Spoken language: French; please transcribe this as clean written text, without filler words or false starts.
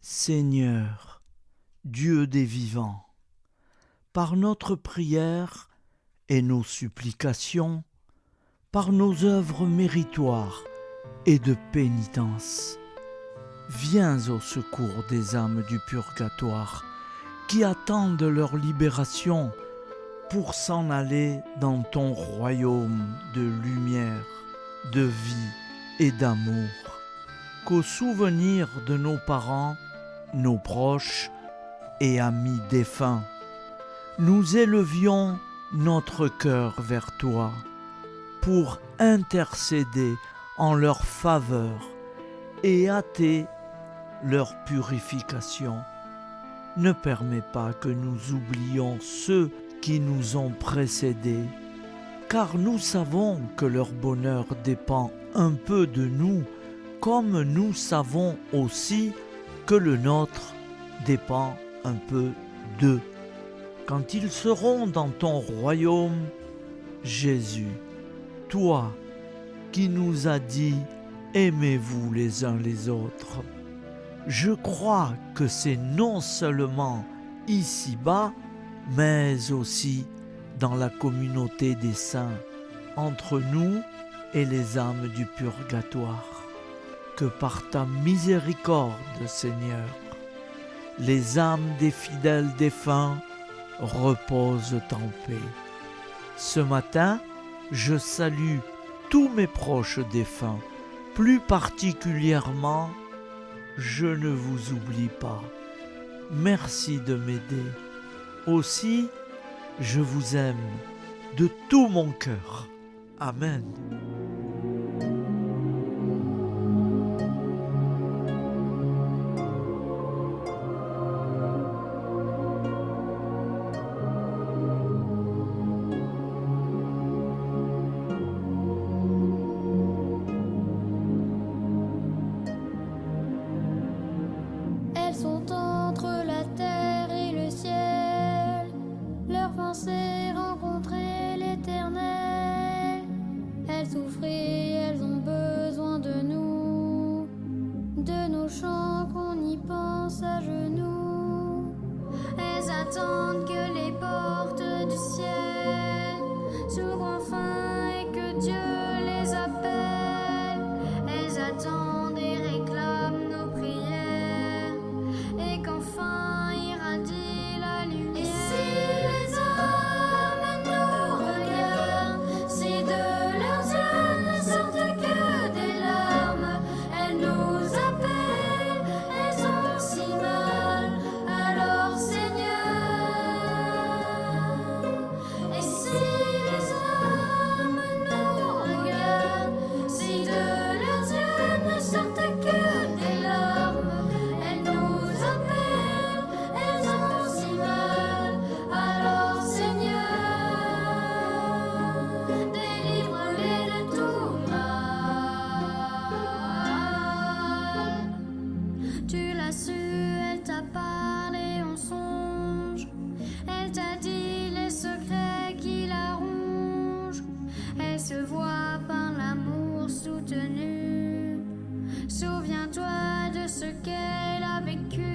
Seigneur, Dieu des vivants, par notre prière et nos supplications, par nos œuvres méritoires et de pénitence, viens au secours des âmes du purgatoire qui attendent leur libération pour s'en aller dans ton royaume de lumière, de vie et d'amour. Qu'au souvenir de nos parents, nos proches et amis défunts, nous élevions notre cœur vers toi pour intercéder en leur faveur et hâter leur purification. Ne permets pas que nous oublions ceux qui nous ont précédés, car nous savons que leur bonheur dépend un peu de nous, comme nous savons aussi que le nôtre dépend un peu d'eux. Quand ils seront dans ton royaume, Jésus, toi qui nous as dit « Aimez-vous les uns les autres », je crois que c'est non seulement ici-bas, mais aussi dans la communauté des saints, entre nous et les âmes du purgatoire. Que par ta miséricorde, Seigneur, les âmes des fidèles défunts reposent en paix. Ce matin, je salue tous mes proches défunts. Plus particulièrement, je ne vous oublie pas. Merci de m'aider. Aussi, je vous aime de tout mon cœur. Amen. Elles sont entre la terre et le ciel, leur pensée rencontrer l'Éternel. Elles souffrent et elles ont besoin de nous, de nos chants qu'on y pense à genoux. Elles attendent que les portes du ciel s'ouvrent enfin et que Dieu les appelle. Elles attendent et réclament nos prières et qu'enfin irradie la lumière. Et si les hommes nous regardent, si de leurs yeux ne sortent que des larmes, elles nous appellent, elles ont si mal, alors Seigneur. Et si les hommes nous regardent, si de leurs yeux ne sortent que des larmes, elles nous appellent, elles ont si mal, alors Seigneur, délivre-les de tout mal. Tu l'as su, elle t'a parlé en songe, elle t'a dit les secrets qui la rongent. Elle se voit par l'amour soutenu. Souviens-toi de ce qu'elle a vécu.